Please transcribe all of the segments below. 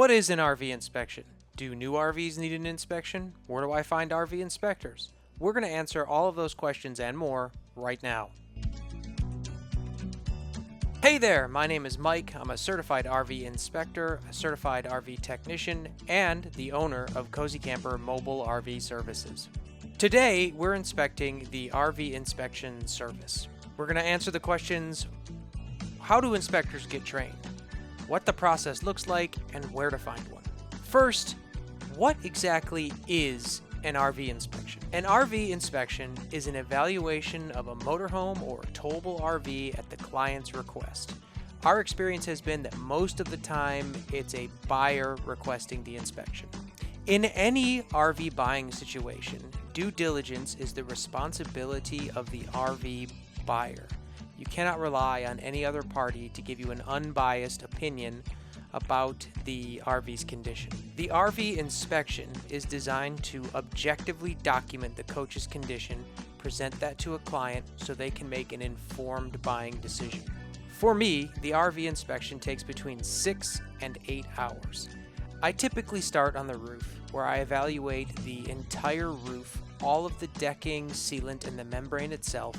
What is an RV inspection? Do new RVs need an inspection? Where do I find RV inspectors? We're going to answer all of those questions and more right now. Hey there, my name is Mike. I'm a certified RV inspector, a certified RV technician, and the owner of Cozy Camper Mobile RV Services. Today, we're inspecting the RV inspection service. We're going to answer the questions: how do inspectors get trained? What the process looks like, and where to find one. First, what exactly is an RV inspection? An RV inspection is an evaluation of a motorhome or towable RV at the client's request. Our experience has been that most of the time it's a buyer requesting the inspection. In any RV buying situation, due diligence is the responsibility of the RV buyer. You cannot rely on any other party to give you an unbiased opinion about the RV's condition. The RV inspection is designed to objectively document the coach's condition, present that to a client so they can make an informed buying decision. For me, the RV inspection takes between 6 and 8 hours. I typically start on the roof, where I evaluate the entire roof, all of the decking, sealant, and the membrane itself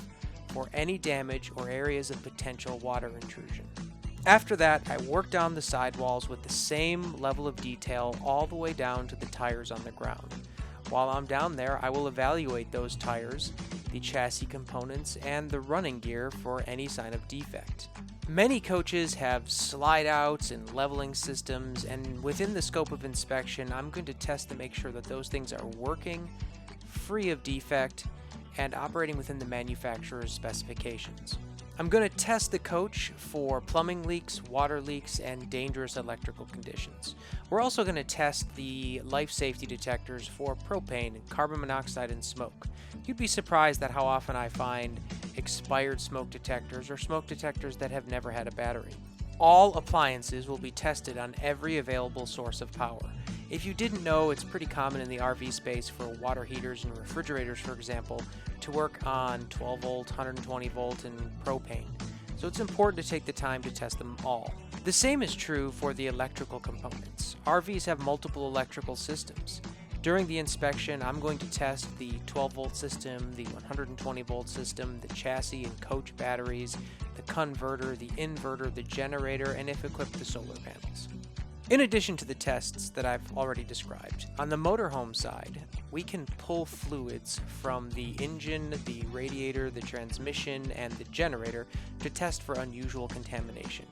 for any damage or areas of potential water intrusion. After that, I work down the sidewalls with the same level of detail all the way down to the tires on the ground. While I'm down there, I will evaluate those tires, the chassis components, and the running gear for any sign of defect. Many coaches have slide outs and leveling systems, and within the scope of inspection, I'm going to test to make sure that those things are working, free of defect, and operating within the manufacturer's specifications. I'm going to test the coach for plumbing leaks, water leaks, and dangerous electrical conditions. We're also going to test the life safety detectors for propane, carbon monoxide, and smoke. You'd be surprised at how often I find expired smoke detectors or smoke detectors that have never had a battery. All appliances will be tested on every available source of power. If you didn't know, it's pretty common in the RV space for water heaters and refrigerators, for example, to work on 12 volt, 120 volt, and propane. So it's important to take the time to test them all. The same is true for the electrical components. RVs have multiple electrical systems. During the inspection, I'm going to test the 12 volt system, the 120 volt system, the chassis and coach batteries, the converter, the inverter, the generator, and if equipped, the solar panels. In addition to the tests that I've already described, on the motorhome side, we can pull fluids from the engine, the radiator, the transmission, and the generator to test for unusual contamination.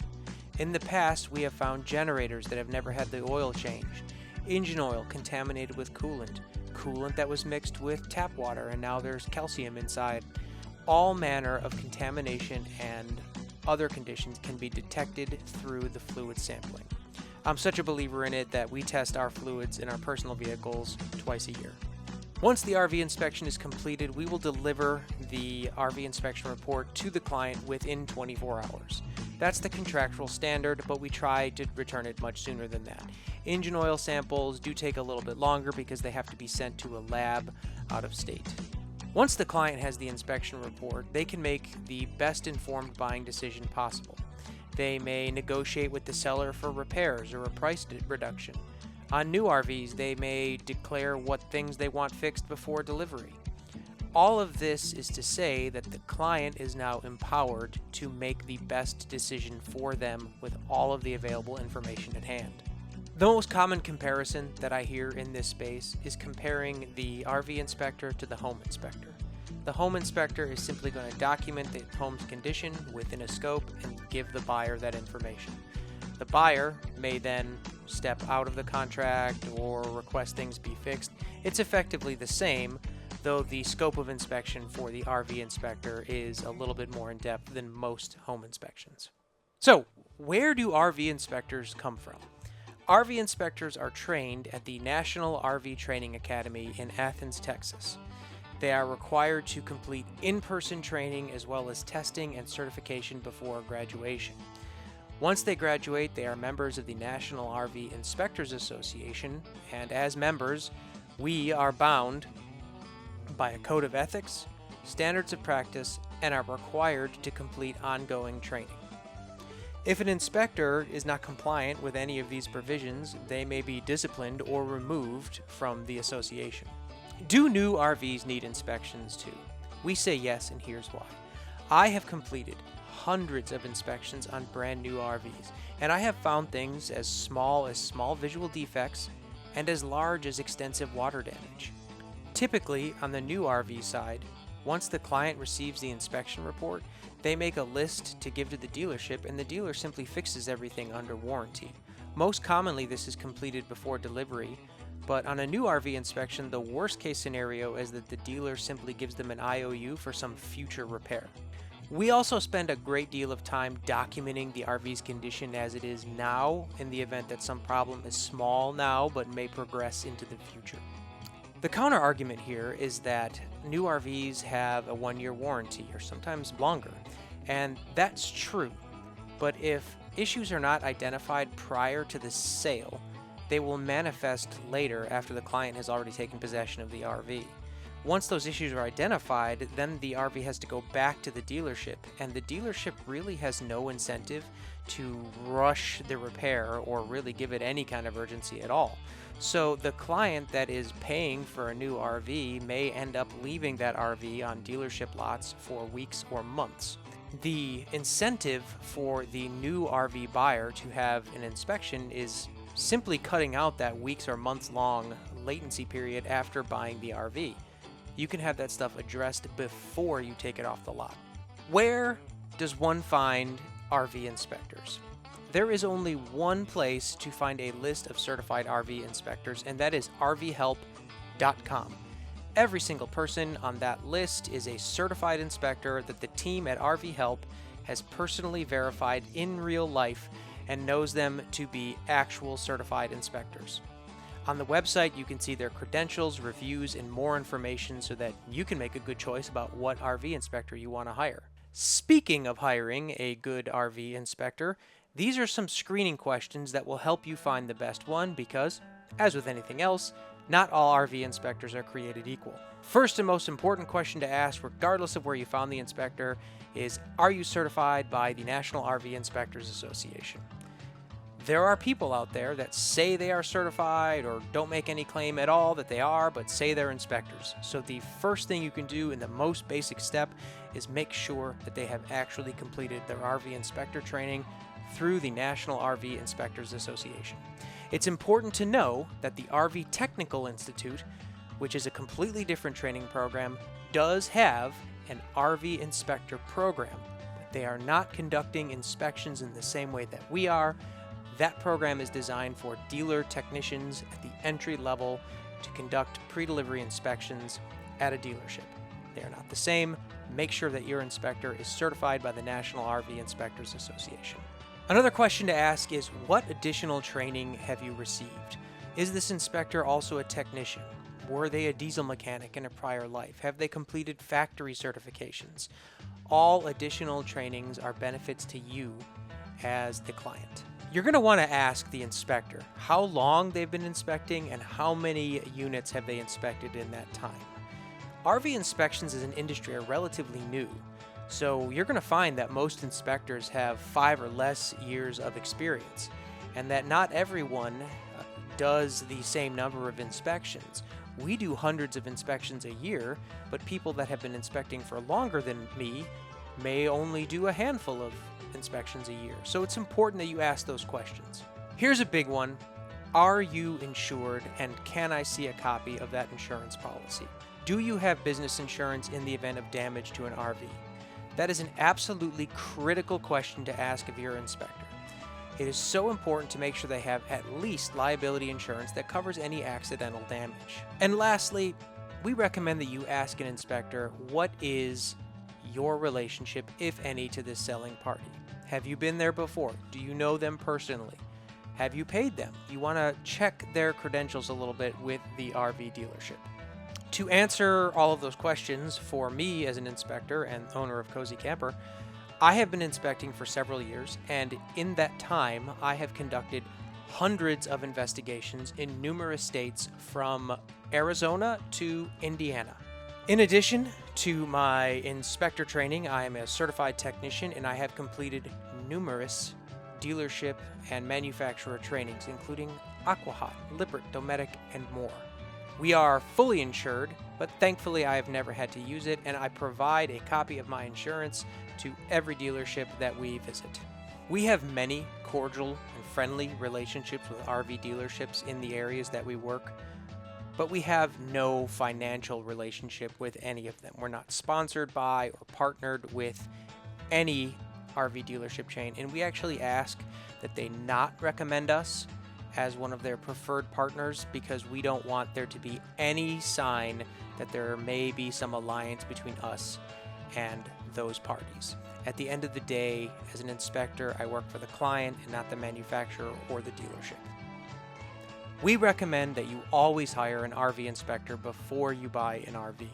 In the past, we have found generators that have never had the oil changed, engine oil contaminated with coolant, coolant that was mixed with tap water and now there's calcium inside. All manner of contamination and other conditions can be detected through the fluid sampling. I'm such a believer in it that we test our fluids in our personal vehicles twice a year. Once the RV inspection is completed, we will deliver the RV inspection report to the client within 24 hours. That's the contractual standard, but we try to return it much sooner than that. Engine oil samples do take a little bit longer because they have to be sent to a lab out of state. Once the client has the inspection report, they can make the best informed buying decision possible. They may negotiate with the seller for repairs or a price reduction. On new RVs, they may declare what things they want fixed before delivery. All of this is to say that the client is now empowered to make the best decision for them with all of the available information at hand. The most common comparison that I hear in this space is comparing the RV inspector to the home inspector. The home inspector is simply going to document the home's condition within a scope and give the buyer that information. The buyer may then step out of the contract or request things be fixed. It's effectively the same, though the scope of inspection for the RV inspector is a little bit more in depth than most home inspections. So, where do RV inspectors come from? RV inspectors are trained at the National RV Training Academy in Athens, Texas. They are required to complete in-person training as well as testing and certification before graduation. Once they graduate, they are members of the National RV Inspectors Association, and as members, we are bound by a code of ethics, standards of practice, and are required to complete ongoing training. If an inspector is not compliant with any of these provisions, they may be disciplined or removed from the association. Do new RVs need inspections too? We say yes, and here's why. I have completed hundreds of inspections on brand new RVs, and I have found things as small visual defects and as large as extensive water damage. Typically, on the new RV side, once the client receives the inspection report, they make a list to give to the dealership, and the dealer simply fixes everything under warranty. Most commonly, this is completed before delivery, but on a new RV inspection, the worst case scenario is that the dealer simply gives them an IOU for some future repair. We also spend a great deal of time documenting the RV's condition as it is now, in the event that some problem is small now but may progress into the future. The counter argument here is that new RVs have a 1-year warranty, or sometimes longer, and that's true. But if issues are not identified prior to the sale, they will manifest later after the client has already taken possession of the RV. Once those issues are identified, then the RV has to go back to the dealership, and the dealership really has no incentive to rush the repair or really give it any kind of urgency at all. So the client that is paying for a new RV may end up leaving that RV on dealership lots for weeks or months. The incentive for the new RV buyer to have an inspection is simply cutting out that weeks or months long latency period after buying the RV. You can have that stuff addressed before you take it off the lot. Where does one find RV inspectors? There is only one place to find a list of certified RV inspectors, and that is rvhelp.com. Every single person on that list is a certified inspector that the team at RV Help has personally verified in real life and knows them to be actual certified inspectors. On the website, you can see their credentials, reviews, and more information so that you can make a good choice about what RV inspector you want to hire. Speaking of hiring a good RV inspector, these are some screening questions that will help you find the best one because, as with anything else, not all RV inspectors are created equal. First and most important question to ask, regardless of where you found the inspector, is, are you certified by the National RV Inspectors Association? There are people out there that say they are certified or don't make any claim at all that they are, but say they're inspectors. So the first thing you can do in the most basic step is make sure that they have actually completed their RV inspector training through the National RV Inspectors Association. It's important to know that the RV Technical Institute, which is a completely different training program, does have an RV inspector program, but they are not conducting inspections in the same way that we are. That program is designed for dealer technicians at the entry level to conduct pre-delivery inspections at a dealership. They are not the same. Make sure that your inspector is certified by the National RV Inspectors Association. Another question to ask is, what additional training have you received? Is this inspector also a technician? Were they a diesel mechanic in a prior life? Have they completed factory certifications? All additional trainings are benefits to you as the client. You're going to want to ask the inspector how long they've been inspecting and how many units have they inspected in that time. RV inspections as an industry are relatively new, so you're going to find that most inspectors have 5 or less years of experience, and that not everyone does the same number of inspections. We do hundreds of inspections a year, but people that have been inspecting for longer than me may only do a handful of inspections a year. So it's important that you ask those questions. Here's a big one. Are you insured, and can I see a copy of that insurance policy? Do you have business insurance in the event of damage to an RV? That is an absolutely critical question to ask of your inspector. It is so important to make sure they have at least liability insurance that covers any accidental damage. And lastly, we recommend that you ask an inspector, what is your relationship, if any, to this selling party? Have you been there before? Do you know them personally? Have you paid them? You want to check their credentials a little bit with the RV dealership. To answer all of those questions for me as an inspector and owner of Cozy Camper, I have been inspecting for several years, and in that time, I have conducted hundreds of investigations in numerous states from Arizona to Indiana. In addition to my inspector training, I am a certified technician, and I have completed numerous dealership, and manufacturer trainings, including Aquahot, Lippert, Dometic, and more. We are fully insured, but thankfully I have never had to use it, and I provide a copy of my insurance to every dealership that we visit. We have many cordial and friendly relationships with RV dealerships in the areas that we work, but we have no financial relationship with any of them. We're not sponsored by or partnered with any RV dealership chain, and we actually ask that they not recommend us as one of their preferred partners because we don't want there to be any sign that there may be some alliance between us and those parties. At the end of the day, as an inspector, I work for the client and not the manufacturer or the dealership. We recommend that you always hire an RV inspector before you buy an RV.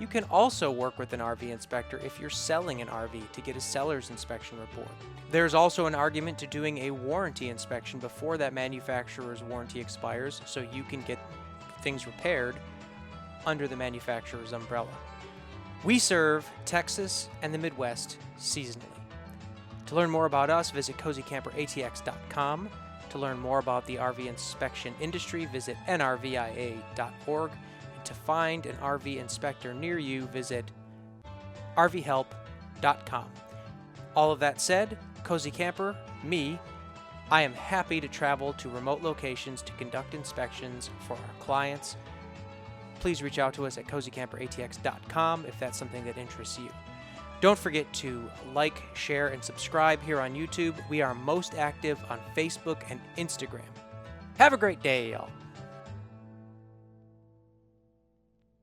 You can also work with an RV inspector if you're selling an RV to get a seller's inspection report. There's also an argument to doing a warranty inspection before that manufacturer's warranty expires so you can get things repaired under the manufacturer's umbrella. We serve Texas and the Midwest seasonally. To learn more about us, visit cozycamperatx.com. To learn more about the RV inspection industry, visit nrvia.org. To find an RV inspector near you, visit rvhelp.com. All of that said, Cozy Camper, me, I am happy to travel to remote locations to conduct inspections for our clients. Please reach out to us at cozycamperatx.com if that's something that interests you. Don't forget to like, share, and subscribe here on YouTube. We are most active on Facebook and Instagram. Have a great day, y'all.